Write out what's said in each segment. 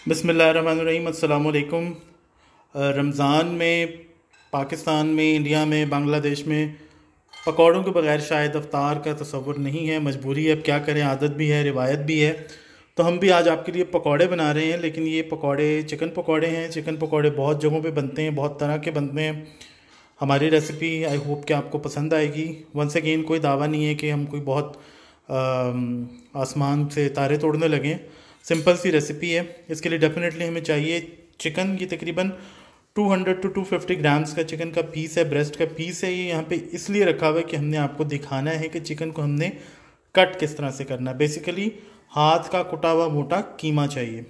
बिस्मिल्लाहिर्रहमानिर्रहीम, अस्सलाम वालेकुम। रमज़ान में पाकिस्तान में, इंडिया में, बांग्लादेश में पकौड़ों के बगैर शायद अफ्तार का तसव्वुर नहीं है। मजबूरी है, अब क्या करें, आदत भी है, रिवायत भी है। तो हम भी आज आपके लिए पकौड़े बना रहे हैं, लेकिन ये पकौड़े चिकन पकौड़े हैं। चिकन पकौड़े बहुत जगहों पे बनते हैं, बहुत तरह के बनते हैं। हमारी रेसिपी आई होप कि आपको पसंद आएगी। वंस अगेन कोई दावा नहीं है कि हम कोई बहुत आसमान से तारे तोड़ने लगें। सिंपल सी रेसिपी है। इसके लिए डेफिनेटली हमें चाहिए चिकन। ये तकरीबन 200 टू 250 ग्राम्स का चिकन का पीस है, ब्रेस्ट का पीस है। ये यहाँ पे इसलिए रखा हुआ है कि हमने आपको दिखाना है कि चिकन को हमने कट किस तरह से करना है। बेसिकली हाथ का कुटा हुआ मोटा कीमा चाहिए।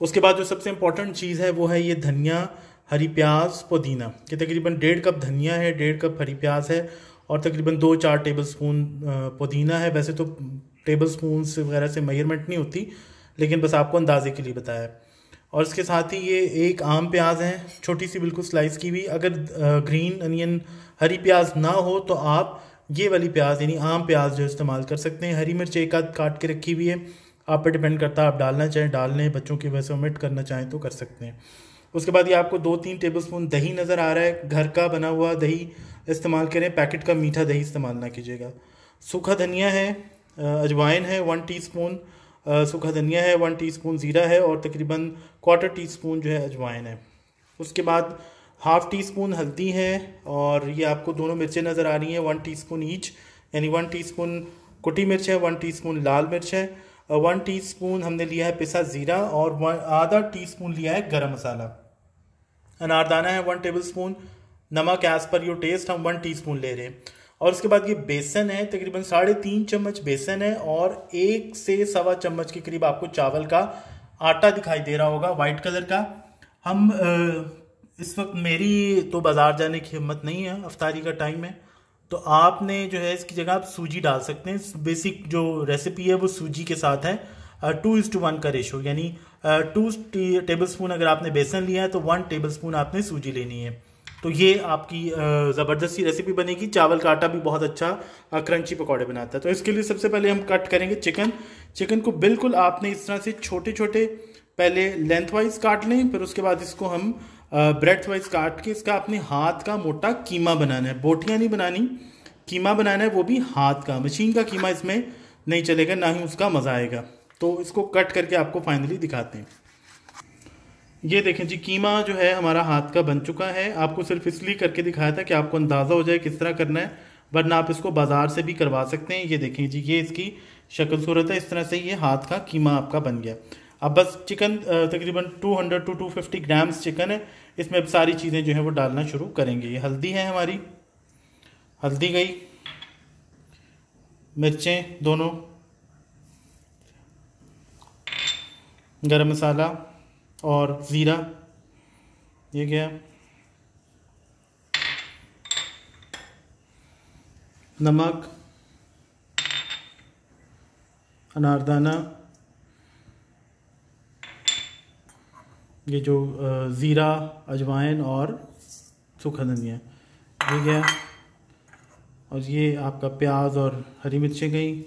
उसके बाद जो सबसे इम्पोर्टेंट चीज़ है वो है ये धनिया, हरी प्याज, पुदीना। ये तकरीबन 1.5 कप धनिया है, 1.5 कप हरी प्याज है और तकरीबन 2-4 टेबल स्पून पुदीना है। वैसे तो टेबल स्पून वगैरह से मेजरमेंट नहीं होती, लेकिन बस आपको अंदाजे के लिए बताया है। और इसके साथ ही ये एक आम प्याज है, छोटी सी बिल्कुल स्लाइस की हुई। अगर ग्रीन अनियन हरी प्याज ना हो तो आप ये वाली प्याज यानी आम प्याज जो इस्तेमाल कर सकते हैं। हरी मिर्च एक आध काट के रखी हुई है, आप पर डिपेंड करता है, आप डालना चाहें डाल लें, बच्चों की वजह से ओमिट करना चाहें तो कर सकते हैं। उसके बाद ये आपको 2-3 टेबल स्पून दही नज़र आ रहा है। घर का बना हुआ दही इस्तेमाल करें, पैकेट का मीठा दही इस्तेमाल ना कीजिएगा। सूखा धनिया है, अजवाइन है 1 टीस्पून, सूखा धनिया है 1 टीस्पून, ज़ीरा है और तकरीबन 1/4 टीस्पून जो है अजवाइन है। उसके बाद 1/2 टीस्पून हल्दी है और ये आपको दोनों मिर्चें नज़र आ रही हैं 1 टीस्पून ईच, यानी 1 टीस्पून कुटी मिर्च है, 1 टीस्पून लाल मिर्च है, 1 टीस्पून हमने लिया है पिसा ज़ीरा और आधा टीस्पून लिया है गरम मसाला। अनारदाना है 1 टेबल स्पून, नमक एज़ पर योर टेस्ट हम 1 टीस्पून ले रहे हैं। और उसके बाद ये बेसन है, तकरीबन 3.5 चम्मच बेसन है और 1 से 1.25 चम्मच के करीब आपको चावल का आटा दिखाई दे रहा होगा वाइट कलर का। हम इस वक्त मेरी तो बाज़ार जाने की हिम्मत नहीं है, अफ्तारी का टाइम है, तो आपने जो है इसकी जगह आप सूजी डाल सकते हैं। बेसिक जो रेसिपी है वो सूजी के साथ है। 2:1 का रेशो, यानी 2 टेबल स्पून अगर आपने बेसन लिया है तो 1 टेबल स्पून आपने सूजी लेनी है। तो ये आपकी ज़बरदस्ती रेसिपी बनेगी। चावल का आटा भी बहुत अच्छा क्रंची पकौड़े बनाता है। तो इसके लिए सबसे पहले हम कट करेंगे चिकन को बिल्कुल आपने इस तरह से छोटे छोटे पहले लेंथ वाइज काट लें, फिर उसके बाद इसको हम ब्रेड वाइज काट के इसका अपने हाथ का मोटा कीमा बनाना है। बोटियाँ नहीं बनानी, कीमा बनाना है, वो भी हाथ का। मशीन का कीमा इसमें नहीं चलेगा, ना ही उसका मज़ा आएगा। तो इसको कट करके आपको फाइनली दिखाते हैं। ये देखें जी, कीमा जो है हमारा हाथ का बन चुका है। आपको सिर्फ इसलिए करके दिखाया था कि आपको अंदाज़ा हो जाए किस तरह करना है, वरना आप इसको बाज़ार से भी करवा सकते हैं। ये देखें जी, ये इसकी शक्ल सूरत है। इस तरह से ये हाथ का कीमा आपका बन गया। अब बस चिकन तकरीबन 200 टू 250 ग्राम्स चिकन है, इसमें अब सारी चीज़ें जो है वो डालना शुरू करेंगे। ये हल्दी है हमारी, हल्दी गई, मिर्चें दोनों, गरम मसाला और ज़ीरा, ये गया, नमक, अनारदाना, ये जो ज़ीरा, अजवाइन और सूखा धनिया, ये गया, और ये आपका प्याज और हरी मिर्चें गई।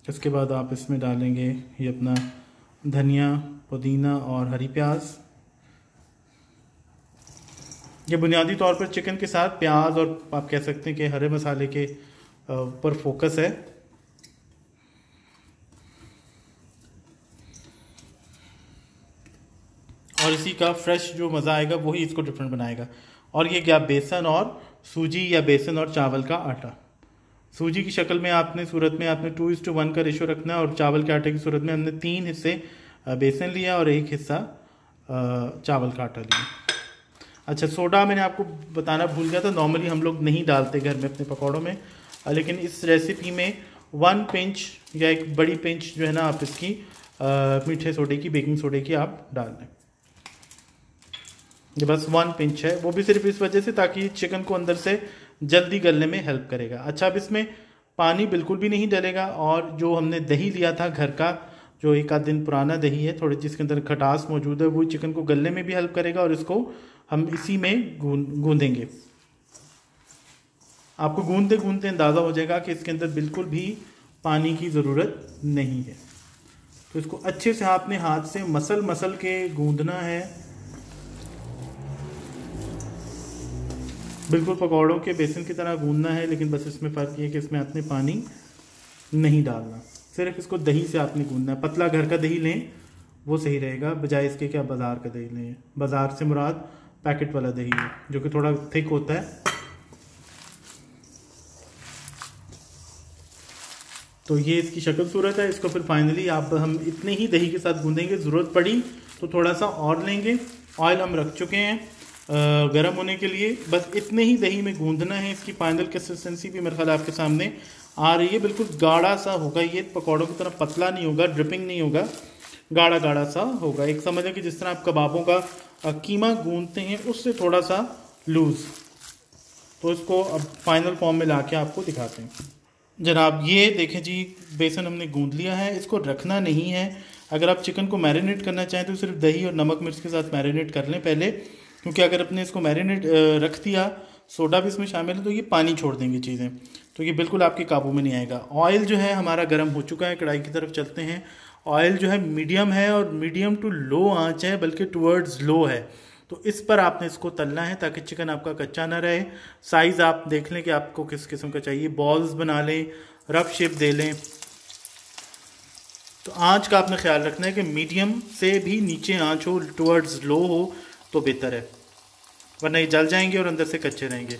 इसके बाद आप इसमें डालेंगे ये अपना धनिया, पुदीना और हरी प्याज। ये बुनियादी तौर पर चिकन के साथ प्याज और आप कह सकते हैं कि हरे मसाले के ऊपर फोकस है। और इसी का फ्रेश जो मज़ा आएगा वही इसको डिफरेंट बनाएगा। और ये क्या, बेसन और सूजी या बेसन और चावल का आटा। सूजी की शक्ल में आपने सूरत में आपने 2:1 का रेशो रखना है और चावल के आटे की सूरत में हमने 3 हिस्से बेसन लिया और 1 हिस्सा चावल का आटा लिया। अच्छा, सोडा मैंने आपको बताना भूल गया था, नॉर्मली हम लोग नहीं डालते घर में अपने पकौड़ों में, लेकिन इस रेसिपी में 1 पिंच या एक बड़ी पिंच जो है ना आप इसकी मीठे सोडे की, बेकिंग सोडे की आप डाल दें। ये बस 1 पिंच है, वो भी सिर्फ इस वजह से ताकि चिकन को अंदर से जल्दी गलने में हेल्प करेगा। अच्छा, अब इसमें पानी बिल्कुल भी नहीं डलेगा और जो हमने दही लिया था घर का, जो 1 आध दिन पुराना दही है, थोड़ी जिसके अंदर खटास मौजूद है, वो चिकन को गलने में भी हेल्प करेगा और इसको हम इसी में गूंदेंगे। आपको गूंदते गूंदते अंदाज़ा हो जाएगा कि इसके अंदर बिल्कुल भी पानी की ज़रूरत नहीं है। तो इसको अच्छे से आपने हाथ से मसल के गूंदना है, बिल्कुल पकौड़ों के बेसन की तरह गूंदना है। लेकिन बस इसमें फ़र्क ये है कि इसमें आपने पानी नहीं डालना, सिर्फ इसको दही से आपने गूंदना है। पतला घर का दही लें, वो सही रहेगा, बजाय इसके कि आप बाज़ार का दही लें। बाज़ार से मुराद पैकेट वाला दही है जो कि थोड़ा थिक होता है। तो ये इसकी शक्ल सूरत है। इसको फिर फाइनली हम इतने ही दही के साथ गूंदेंगे, ज़रूरत पड़ी तो थोड़ा सा और लेंगे। ऑयल हम रख चुके हैं गर्म होने के लिए, बस इतने ही दही में गूंदना है। इसकी फाइनल कंसिस्टेंसी भी मेरे ख्याल आपके सामने आ रही है, बिल्कुल गाढ़ा सा होगा ये, पकौड़ों की तरह पतला नहीं होगा, ड्रिपिंग नहीं होगा, गाढ़ा गाढ़ा सा होगा। एक समझ लें कि जिस तरह आप कबाबों का कीमा गूंदते हैं उससे थोड़ा सा लूज़। तो इसको अब फाइनल फॉर्म में ला के आपको दिखाते हैं। जनाब ये देखें जी, बेसन हमने गूंद लिया है, इसको रखना नहीं है। अगर आप चिकन को मैरिनेट करना चाहें तो सिर्फ दही और नमक मिर्च के साथ मैरिनेट कर लें पहले, क्योंकि अगर अपने इसको मैरिनेट रख दिया, सोडा भी इसमें शामिल है, तो ये पानी छोड़ देंगी चीज़ें, तो ये बिल्कुल आपके काबू में नहीं आएगा। ऑयल जो है हमारा गर्म हो चुका है, कढ़ाई की तरफ चलते हैं। ऑयल जो है मीडियम है और मीडियम टू लो आंच है, बल्कि टुवर्ड्स लो है। तो इस पर आपने इसको तलना है ताकि चिकन आपका कच्चा ना रहे। साइज़ आप देख लें कि आपको किस किस्म का चाहिए, बॉल्स बना लें, रफ शेप दे लें। तो आंच का आपने ख्याल रखना है कि मीडियम से भी नीचे आंच हो, टुवर्ड्स लो हो तो बेहतर है, वरना ये जल जाएंगे और अंदर से कच्चे रहेंगे।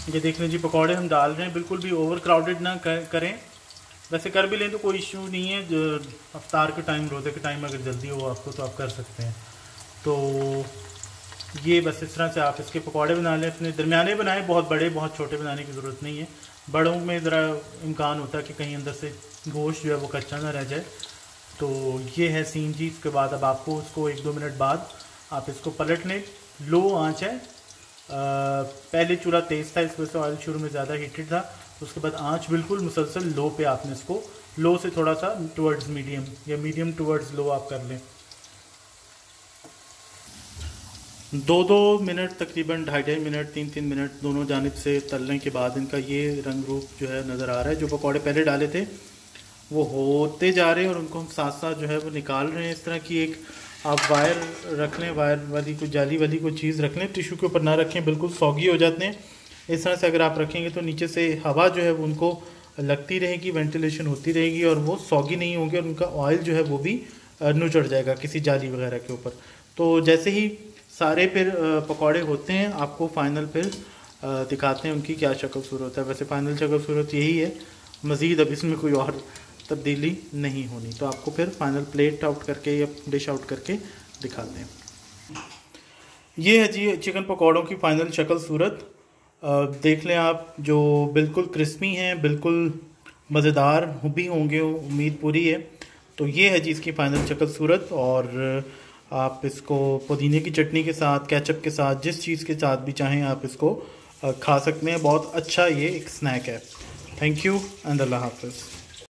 ये देख लें जी, पकौड़े हम डाल रहे हैं, बिल्कुल भी ओवर क्राउडेड ना करें। वैसे कर भी लें तो कोई इश्यू नहीं है, जो अफ्तार के टाइम, रोज़े के टाइम अगर जल्दी हो आपको तो आप कर सकते हैं। तो ये बस इस तरह से आप इसके पकौड़े बना लें, अपने दरमियाने बनाएं, बहुत बड़े बहुत छोटे बनाने की ज़रूरत नहीं है। बड़ों में ज़रा इम्कान होता है कि कहीं अंदर से गोश्त जो है वो कच्चा ना रह जाए। तो ये है सीन जी। इसके बाद अब आपको उसको 1-2 मिनट बाद आप इसको पलट लें, लो आँच है। पहले चूल्हा तेज़ था, इस वजह से ऑयल शुरू में ज़्यादा हीटेड था। उसके बाद आंच बिल्कुल मुसलसल लो पे आपने इसको, लो से थोड़ा सा टुवर्ड्स मीडियम या मीडियम टुवर्ड्स लो आप कर लें। 2-2 मिनट, तकरीबन 2.5 मिनट, 3-3 मिनट दोनों जानिब से तलने के बाद इनका ये रंग रूप जो है नज़र आ रहा है। जो पकौड़े पहले डाले थे वो होते जा रहे हैं और उनको हम साथ साथ जो है वो निकाल रहे हैं। इस तरह की एक आप वायर रख लें, वायर वाली कोई जाली वाली कोई चीज़ रख लें, टिश्यू के ऊपर ना रखें, बिल्कुल सॉगी हो जाते हैं। इस तरह से अगर आप रखेंगे तो नीचे से हवा जो है वो उनको लगती रहेगी, वेंटिलेशन होती रहेगी और वो सॉगी नहीं होंगे और उनका ऑयल जो है वो भी नुचड़ जाएगा किसी जाली वगैरह के ऊपर। तो जैसे ही सारे फिर पकौड़े होते हैं, आपको फ़ाइनल फिर दिखाते हैं उनकी क्या शक्ल सूरत है। वैसे फ़ाइनल शक्ल सूरत यही है, मज़ीद अब इसमें कोई और तब्दीली नहीं होनी। तो आपको फिर फाइनल प्लेट आउट करके या डिश आउट करके दिखाते हैं। ये है जी चिकन पकौड़ों की फ़ाइनल शक्ल सूरत। देख लें आप, जो बिल्कुल क्रिस्पी हैं, बिल्कुल मज़ेदार भी होंगे, उम्मीद पूरी है। तो ये है जी इसकी फ़ाइनल शक्ल सूरत। और आप इसको पुदीने की चटनी के साथ, केचप के साथ, जिस चीज़ के साथ भी चाहें आप इसको खा सकते हैं। बहुत अच्छा ये एक स्नैक है। थैंक यू एंड अल्लाह हाफ़िज़।